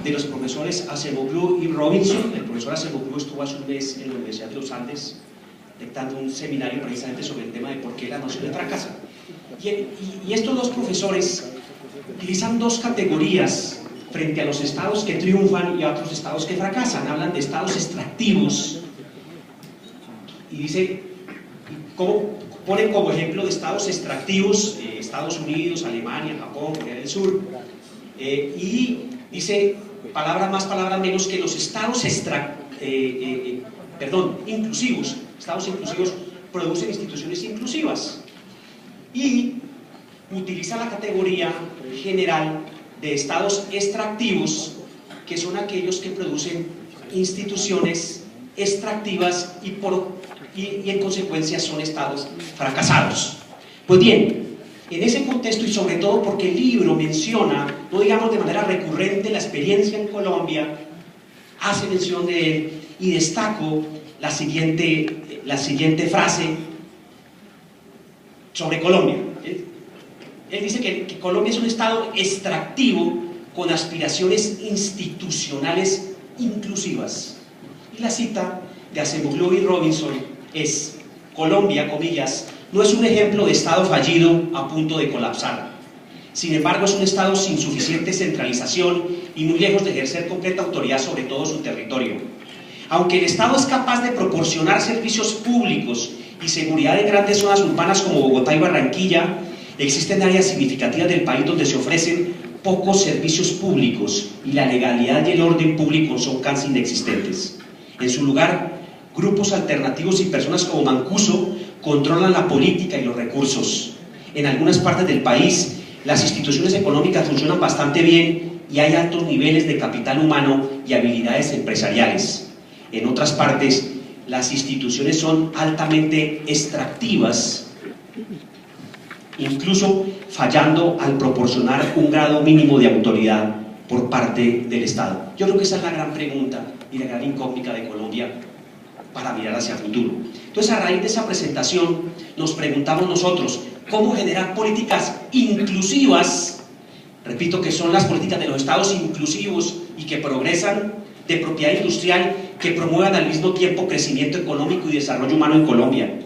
de los profesores Acemoglu y Robinson. El profesor Acemoglu estuvo hace un mes en la Universidad de los Andes dictando un seminario precisamente sobre el tema de por qué las naciones fracasan. Y estos dos profesores utilizan dos categorías frente a los estados que triunfan y a otros estados que fracasan. Hablan de estados extractivos y dice, ponen como ejemplo de estados extractivos Estados Unidos, Alemania, Japón, Corea del Sur, y dice, palabra más, palabra menos, que los estados inclusivos. Estados inclusivos producen instituciones inclusivas, y utiliza la categoría general de estados extractivos, que son aquellos que producen instituciones extractivas y en consecuencia son estados fracasados. Pues bien, en ese contexto, y sobre todo porque el libro menciona, no digamos de manera recurrente, la experiencia en Colombia, hace mención de él, y destaco la siguiente frase sobre Colombia. Él dice que Colombia es un estado extractivo con aspiraciones institucionales inclusivas. Y la cita de Acemoglu y Robinson es: Colombia, comillas, no es un ejemplo de estado fallido a punto de colapsar. Sin embargo, es un estado sin suficiente centralización y muy lejos de ejercer completa autoridad sobre todo su territorio. Aunque el estado es capaz de proporcionar servicios públicos y seguridad en grandes zonas urbanas como Bogotá y Barranquilla, existen áreas significativas del país donde se ofrecen pocos servicios públicos y la legalidad y el orden público son casi inexistentes. En su lugar, grupos alternativos y personas como Mancuso controlan la política y los recursos. En algunas partes del país, las instituciones económicas funcionan bastante bien y hay altos niveles de capital humano y habilidades empresariales. En otras partes, las instituciones son altamente extractivas, incluso fallando al proporcionar un grado mínimo de autoridad por parte del Estado. Yo creo que esa es la gran pregunta y la gran incógnita de Colombia para mirar hacia el futuro. Entonces, a raíz de esa presentación, nos preguntamos nosotros, ¿cómo generar políticas inclusivas? Repito, que son las políticas de los estados inclusivos y que progresan, de propiedad industrial, que promuevan al mismo tiempo crecimiento económico y desarrollo humano en Colombia.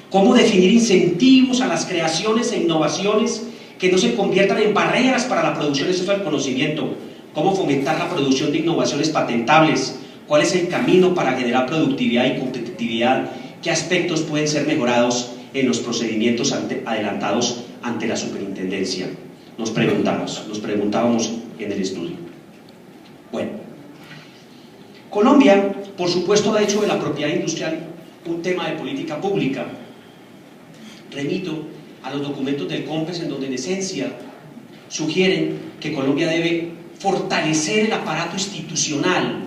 ¿Cómo definir incentivos a las creaciones e innovaciones que no se conviertan en barreras para la producción y acceso al conocimiento? ¿Cómo fomentar la producción de innovaciones patentables? ¿Cuál es el camino para generar productividad y competitividad? ¿Qué aspectos pueden ser mejorados en los procedimientos adelantados ante la superintendencia? Nos preguntábamos en el estudio. Bueno, Colombia, por supuesto, ha hecho de la propiedad industrial un tema de política pública. Remito a los documentos del COMPES, en donde en esencia sugieren que Colombia debe fortalecer el aparato institucional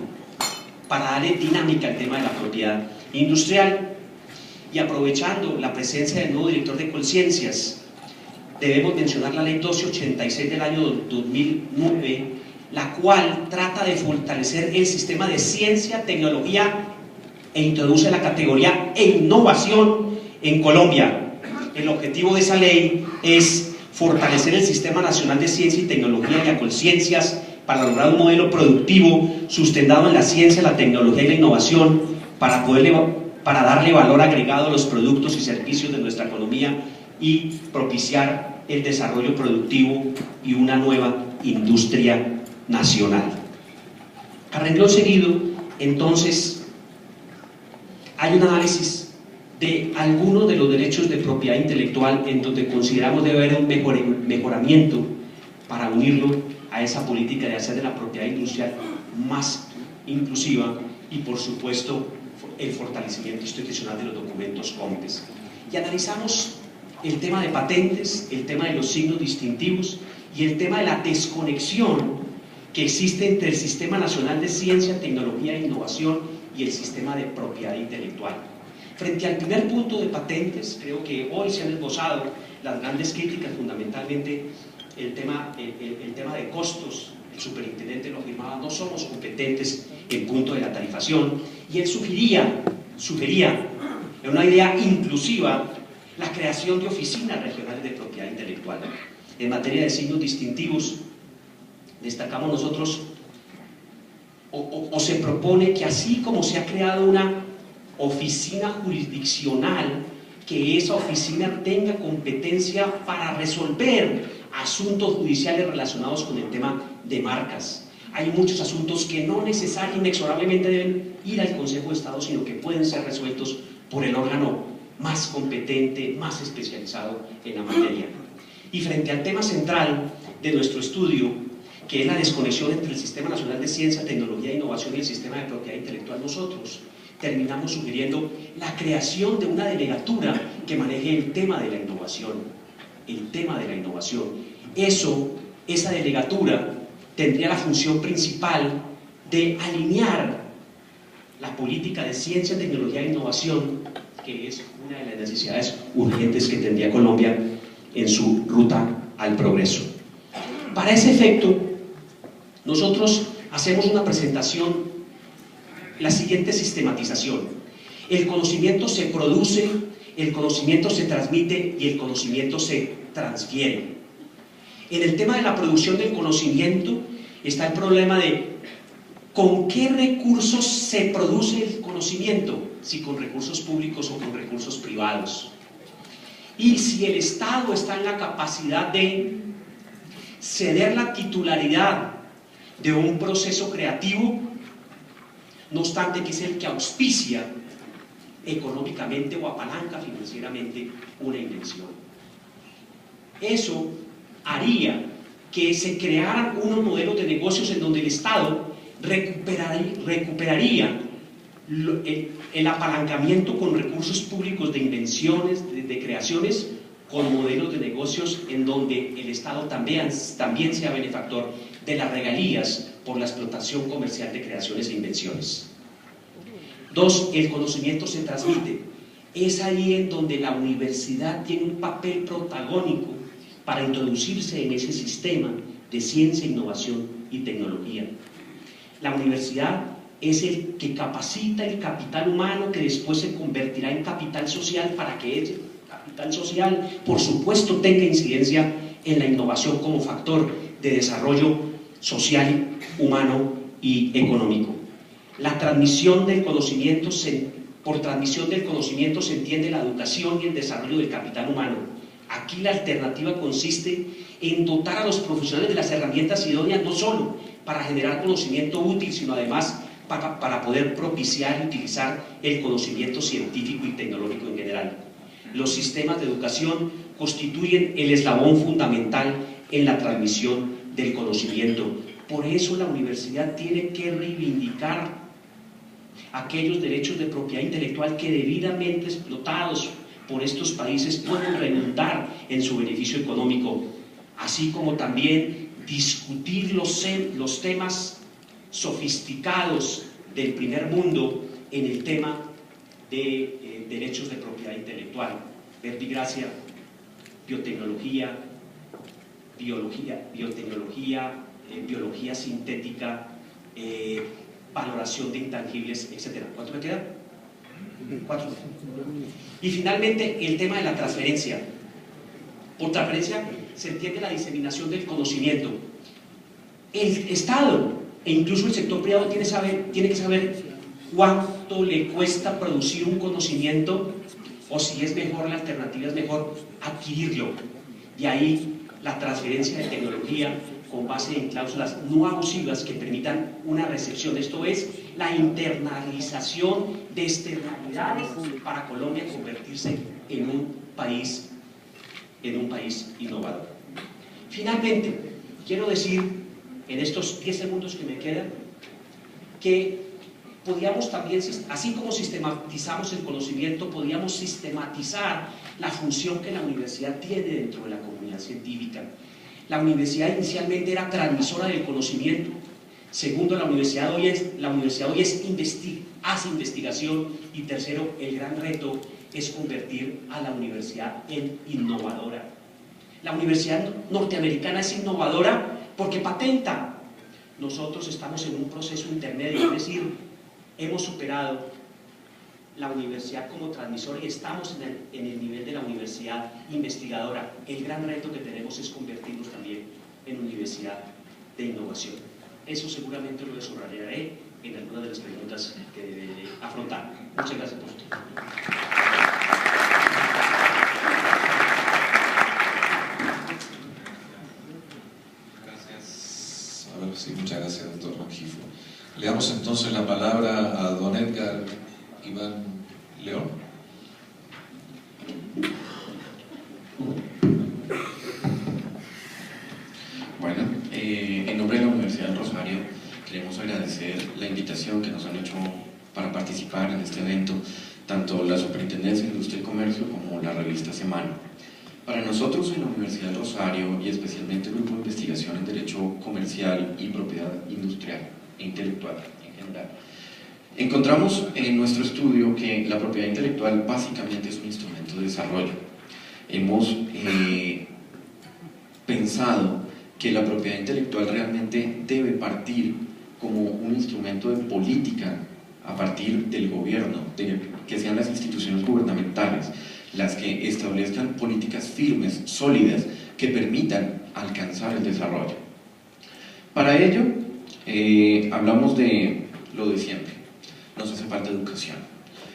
para darle dinámica al tema de la propiedad industrial. Y aprovechando la presencia del nuevo director de Colciencias, debemos mencionar la ley 1286 del año 2009, la cual trata de fortalecer el sistema de ciencia, tecnología e introduce la categoría e innovación en Colombia. El objetivo de esa ley es fortalecer el Sistema Nacional de Ciencia y Tecnología y a Colciencias para lograr un modelo productivo sustentado en la ciencia, la tecnología y la innovación para darle valor agregado a los productos y servicios de nuestra economía y propiciar el desarrollo productivo y una nueva industria nacional. A renglón seguido, entonces, hay un análisis de algunos de los derechos de propiedad intelectual en donde consideramos debe haber un mejoramiento para unirlo a esa política de hacer de la propiedad industrial más inclusiva y, por supuesto, el fortalecimiento institucional de los documentos COMPES. Y analizamos el tema de patentes, el tema de los signos distintivos y el tema de la desconexión que existe entre el Sistema Nacional de Ciencia, Tecnología e Innovación y el sistema de propiedad intelectual. Frente al primer punto de patentes, creo que hoy se han esbozado las grandes críticas, fundamentalmente el tema de costos. El superintendente lo afirmaba: no somos competentes en punto de la tarifación, y él sugería en una idea inclusiva la creación de oficinas regionales de propiedad intelectual. En materia de signos distintivos, destacamos nosotros o se propone que así como se ha creado una oficina jurisdiccional, que esa oficina tenga competencia para resolver asuntos judiciales relacionados con el tema de marcas. Hay muchos asuntos que no necesariamente, inexorablemente deben ir al Consejo de Estado, sino que pueden ser resueltos por el órgano más competente, más especializado en la materia. Y frente al tema central de nuestro estudio, que es la desconexión entre el Sistema Nacional de Ciencia, Tecnología e Innovación y el Sistema de Propiedad Intelectual, nosotros terminamos sugiriendo la creación de una delegatura que maneje el tema de la innovación. El tema de la innovación. Esa delegatura tendría la función principal de alinear la política de ciencia, tecnología e innovación, que es una de las necesidades urgentes que tendría Colombia en su ruta al progreso. Para ese efecto, nosotros hacemos una presentación, la siguiente sistematización. El conocimiento se produce, el conocimiento se transmite y el conocimiento se transfiere. En el tema de la producción del conocimiento está el problema de ¿con qué recursos se produce el conocimiento? Si con recursos públicos o con recursos privados. Y si el Estado está en la capacidad de ceder la titularidad de un proceso creativo, no obstante que es el que auspicia económicamente o apalanca financieramente una invención. Eso haría que se crearan unos modelos de negocios en donde el Estado recuperaría el apalancamiento con recursos públicos de invenciones, de creaciones, con modelos de negocios en donde el Estado también sea benefactor de las regalías por la explotación comercial de creaciones e invenciones. 2. El conocimiento se transmite. Es ahí en donde la universidad tiene un papel protagónico para introducirse en ese sistema de ciencia, innovación y tecnología. La universidad es el que capacita el capital humano que después se convertirá en capital social para que ese capital social, por supuesto, tenga incidencia en la innovación como factor de desarrollo social, humano y económico. La transmisión del conocimiento, por transmisión del conocimiento se entiende la educación y el desarrollo del capital humano. Aquí la alternativa consiste en dotar a los profesionales de las herramientas idóneas, no solo para generar conocimiento útil, sino además para poder propiciar y utilizar el conocimiento científico y tecnológico en general. Los sistemas de educación constituyen el eslabón fundamental en la transmisión del conocimiento. Por eso la universidad tiene que reivindicar aquellos derechos de propiedad intelectual que debidamente explotados por estos países pueden redundar en su beneficio económico, así como también discutir los temas sofisticados del primer mundo en el tema de derechos de propiedad intelectual, verbigracia, biotecnología, biología sintética, valoración de intangibles, etc. ¿Cuánto me queda? 4. Y finalmente el tema de la transferencia. Por transferencia se entiende la diseminación del conocimiento. El Estado e incluso el sector privado tiene que saber cuánto le cuesta producir un conocimiento, o si es mejor, la alternativa es mejor adquirirlo. Y ahí la transferencia de tecnología con base en cláusulas no abusivas que permitan una recepción. Esto es la internalización de externalidades para Colombia convertirse en un país innovador. Finalmente, quiero decir, en estos 10 segundos que me quedan, que podíamos también, así como sistematizamos el conocimiento, podíamos sistematizar la función que la universidad tiene dentro de la comunidad científica. La universidad inicialmente era transmisora del conocimiento. Segundo, la universidad hoy hace investigación. Y tercero, el gran reto es convertir a la universidad en innovadora. La universidad norteamericana es innovadora porque patenta. Nosotros estamos en un proceso intermedio, es decir, hemos superado la universidad como transmisora y estamos en el nivel de la universidad investigadora. El gran reto que tenemos es convertirnos también en universidad de innovación. Eso seguramente lo desarrollaré en alguna de las preguntas que deberé afrontar. Muchas gracias por su tiempo. Gracias. A ver, sí, muchas gracias, doctor Rengifo. Le damos entonces la palabra a don Edgar Iván León. Bueno, en nombre de la Universidad del Rosario queremos agradecer la invitación que nos han hecho para participar en este evento, tanto la Superintendencia de Industria y Comercio como la revista Semana. Para nosotros en la Universidad del Rosario, y especialmente el Grupo de Investigación en Derecho Comercial y Propiedad Industrial e Intelectual en general, encontramos en nuestro estudio que la propiedad intelectual básicamente es un instrumento de desarrollo. Hemos pensado que la propiedad intelectual realmente debe partir como un instrumento de política a partir del gobierno, que sean las instituciones gubernamentales las que establezcan políticas firmes, sólidas, que permitan alcanzar el desarrollo. Para ello, hablamos de lo de siempre. Nos hace falta educación.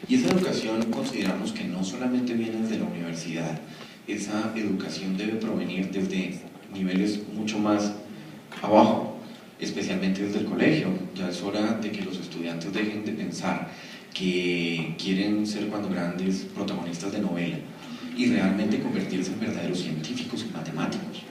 Y esa educación consideramos que no solamente viene desde la universidad, esa educación debe provenir desde niveles mucho más abajo, especialmente desde el colegio. Ya es hora de que los estudiantes dejen de pensar que quieren ser cuando grandes protagonistas de novela y realmente convertirse en verdaderos científicos y matemáticos.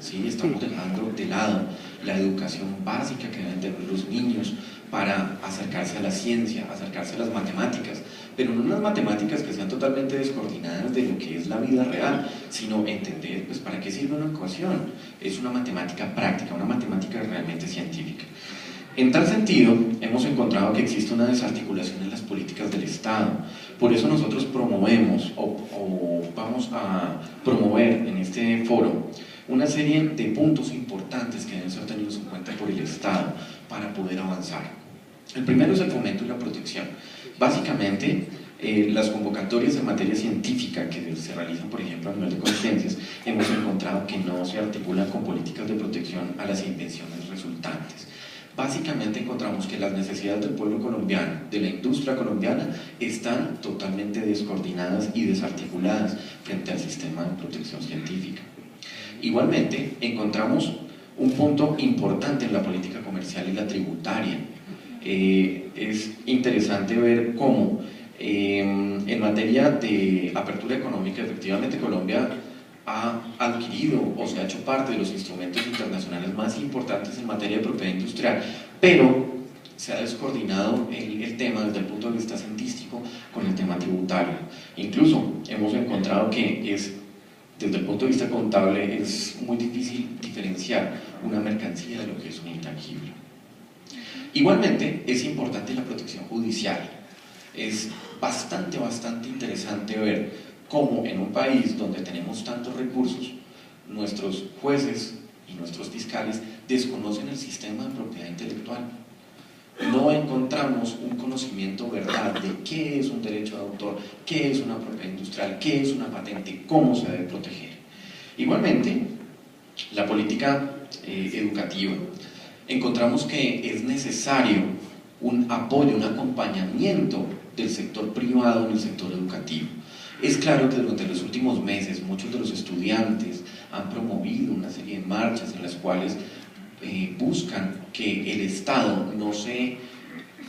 ¿Sí? Estamos dejando de lado la educación básica que deben tener los niños para acercarse a la ciencia, acercarse a las matemáticas, pero no unas matemáticas que sean totalmente descoordinadas de lo que es la vida real, sino entender pues, para qué sirve una ecuación. Es una matemática práctica, una matemática realmente científica. En tal sentido, hemos encontrado que existe una desarticulación en las políticas del Estado. Por eso nosotros promovemos o vamos a promover en este foro una serie de puntos importantes que deben ser tenidos en cuenta por el Estado para poder avanzar. El primero es el fomento y la protección. Básicamente, las convocatorias en materia científica que se realizan, por ejemplo, a nivel de competencias, hemos encontrado que no se articulan con políticas de protección a las invenciones resultantes. Básicamente encontramos que las necesidades del pueblo colombiano, de la industria colombiana, están totalmente descoordinadas y desarticuladas frente al sistema de protección científica. Igualmente, encontramos un punto importante en la política comercial y la tributaria. Es interesante ver cómo en materia de apertura económica, efectivamente Colombia ha adquirido o se ha hecho parte de los instrumentos internacionales más importantes en materia de propiedad industrial, pero se ha descoordinado el tema desde el punto de vista científico con el tema tributario. Incluso hemos encontrado que desde el punto de vista contable es muy difícil diferenciar una mercancía de lo que es un intangible. Igualmente es importante la protección judicial. Es bastante interesante ver cómo en un país donde tenemos tantos recursos, nuestros jueces y nuestros fiscales desconocen el sistema de propiedad intelectual. No encontramos un conocimiento verdad de qué es un derecho de autor, qué es una propiedad industrial, qué es una patente, cómo se debe proteger. Igualmente, la política educativa. Encontramos que es necesario un apoyo, un acompañamiento del sector privado en el sector educativo. Es claro que durante los últimos meses muchos de los estudiantes han promovido una serie de marchas en las cuales buscan que el Estado no se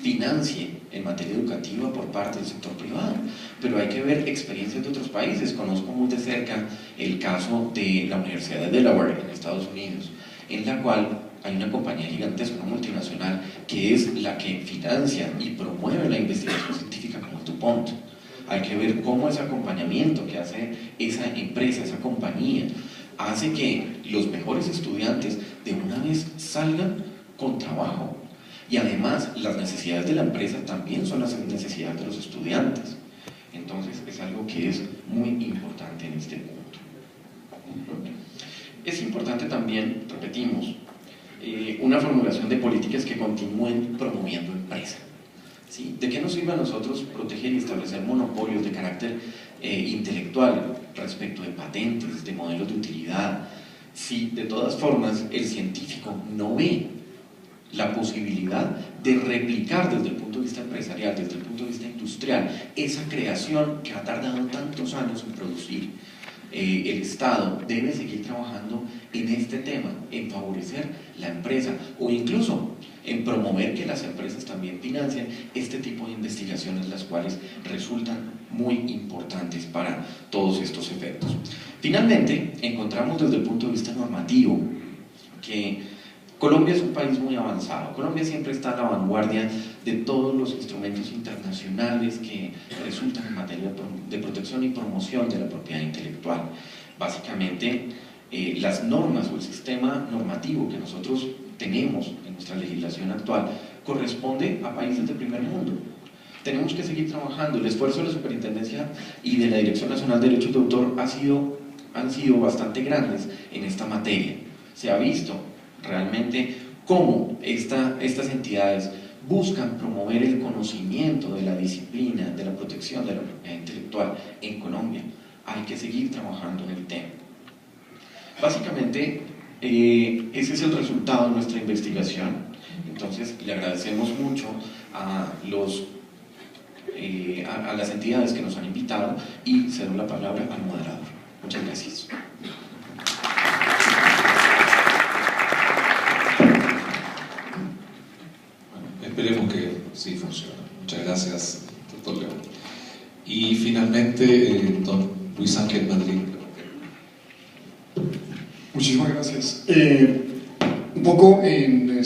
financie en materia educativa por parte del sector privado, pero hay que ver experiencias de otros países. Conozco muy de cerca el caso de la Universidad de Delaware en Estados Unidos, en la cual hay una compañía gigantesca, una multinacional, que es la que financia y promueve la investigación científica como DuPont. Hay que ver cómo ese acompañamiento que hace esa empresa, esa compañía, hace que los mejores estudiantes de una vez salgan con trabajo. Y además, las necesidades de la empresa también son las necesidades de los estudiantes. Entonces, es algo que es muy importante en este punto. Es importante también, repetimos, una formulación de políticas que continúen promoviendo empresa. ¿Sí? ¿De qué nos sirve a nosotros proteger y establecer monopolios de carácter intelectual respecto de patentes, de modelos de utilidad, si de todas formas el científico no ve la posibilidad de replicar desde el punto de vista empresarial, desde el punto de vista industrial, esa creación que ha tardado tantos años en producir. El Estado debe seguir trabajando en este tema, en favorecer la empresa o incluso en promover que las empresas también financien este tipo de investigaciones, las cuales resultan muy importantes para todos estos efectos. Finalmente, encontramos desde el punto de vista normativo que Colombia es un país muy avanzado. Colombia siempre está a la vanguardia de todos los instrumentos internacionales que resultan en materia de protección y promoción de la propiedad intelectual. Básicamente, las normas o el sistema normativo que nosotros tenemos en nuestra legislación actual corresponde a países del primer mundo. Tenemos que seguir trabajando. El esfuerzo de la Superintendencia y de la Dirección Nacional de Derechos de Autor han sido bastante grandes en esta materia. Se ha visto realmente cómo estas entidades buscan promover el conocimiento de la disciplina, de la protección de la propiedad intelectual en Colombia. Hay que seguir trabajando en el tema. Básicamente, ese es el resultado de nuestra investigación. Entonces, le agradecemos mucho a las entidades que nos han invitado y cedo la palabra al moderador. Muchas gracias. Esperemos que sí funcione. Muchas gracias, doctor León. Y finalmente, don Luis Ángel Madrid. Muchísimas gracias. Un poco en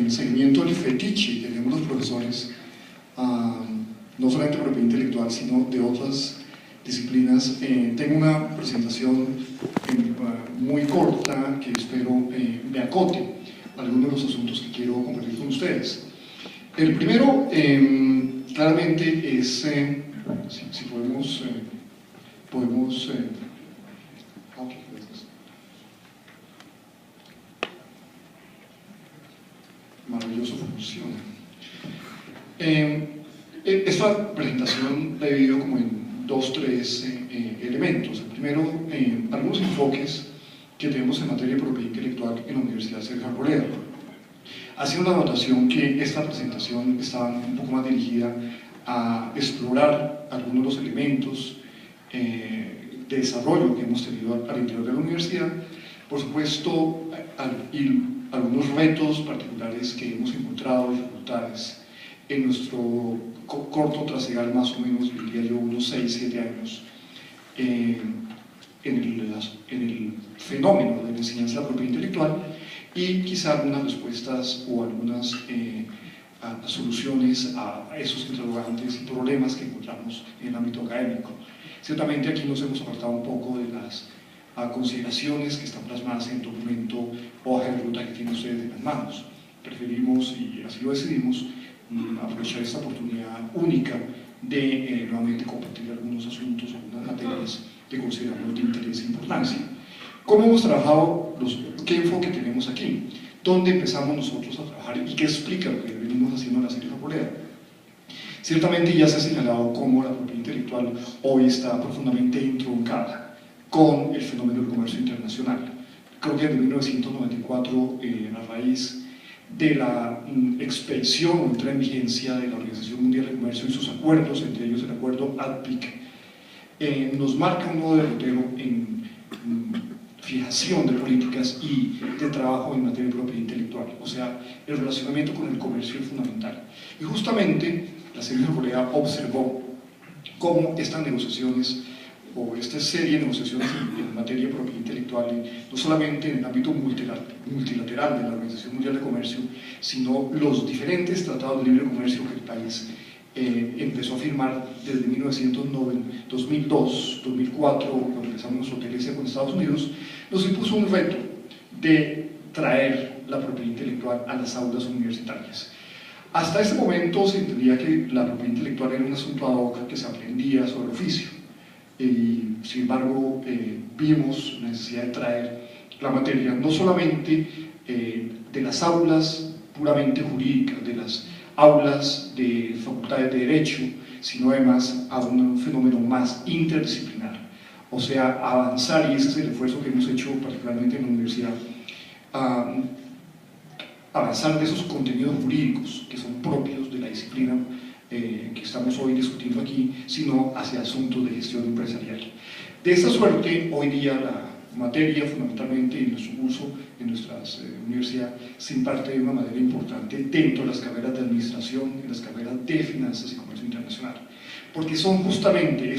seguimiento del fetiche que tenemos los profesores, no solamente de propiedad intelectual, sino de otras disciplinas, tengo una presentación muy corta que espero me acote algunos de los asuntos que quiero compartir con ustedes. El primero, claramente, es, si podemos ok, gracias. Maravilloso, funciona. Esta presentación la he dividido como en 2-3 elementos. El primero, algunos enfoques que tenemos en materia de propiedad intelectual en la Universidad Sergio Arboleda. Ha sido una anotación que esta presentación estaba un poco más dirigida a explorar algunos de los elementos de desarrollo que hemos tenido al interior de la universidad, por supuesto, y algunos retos particulares que hemos encontrado, dificultades en nuestro corto trasegar, más o menos, diría yo, unos 6-7 años, en el fenómeno de la enseñanza de la propiedad intelectual, y quizá algunas respuestas o algunas soluciones a esos interrogantes y problemas que encontramos en el ámbito académico. Ciertamente aquí nos hemos apartado un poco de las consideraciones que están plasmadas en el documento hoja de ruta que tienen ustedes en las manos. Preferimos, y así lo decidimos, aprovechar esta oportunidad única de nuevamente compartir algunos asuntos, algunas materias que consideramos de interés e importancia. ¿Cómo hemos trabajado? ¿Qué enfoque tenemos aquí? ¿Dónde empezamos nosotros a trabajar y qué explica lo que venimos haciendo en la Sergio Arboleda? Ciertamente ya se ha señalado cómo la propiedad intelectual hoy está profundamente entroncada con el fenómeno del comercio internacional. Creo que desde 1994, a raíz de la expedición o entrada en vigencia de la Organización Mundial de Comercio y sus acuerdos, entre ellos el acuerdo ADPIC, nos marca un nuevo derrotero en fijación de políticas y de trabajo en materia de propiedad intelectual. O sea, el relacionamiento con el comercio es fundamental. Y justamente la Sergio Arboleda observó cómo estas negociaciones o esta serie de negociaciones en materia de propiedad intelectual, no solamente en el ámbito multilateral de la Organización Mundial de Comercio, sino los diferentes tratados de libre comercio que el país empezó a firmar desde 2002, 2004, cuando empezamos nuestra hotelería con Estados Unidos, nos impuso un reto de traer la propiedad intelectual a las aulas universitarias. Hasta ese momento se entendía que la propiedad intelectual era un asunto ad hoc que se aprendía sobre el oficio. Y, sin embargo, vimos la necesidad de traer la materia no solamente de las aulas puramente jurídicas, de las aulas de facultades de Derecho, sino además a un fenómeno más interdisciplinar. O sea, avanzar, y ese es el esfuerzo que hemos hecho particularmente en la universidad, avanzar de esos contenidos jurídicos que son propios de la disciplina que estamos hoy discutiendo aquí, sino hacia asuntos de gestión empresarial. De esta suerte, hoy día la materia, fundamentalmente en nuestro curso, en nuestras universidades, se imparte de una manera importante dentro de las carreras de administración, en las carreras de finanzas y comercio internacional, porque son justamente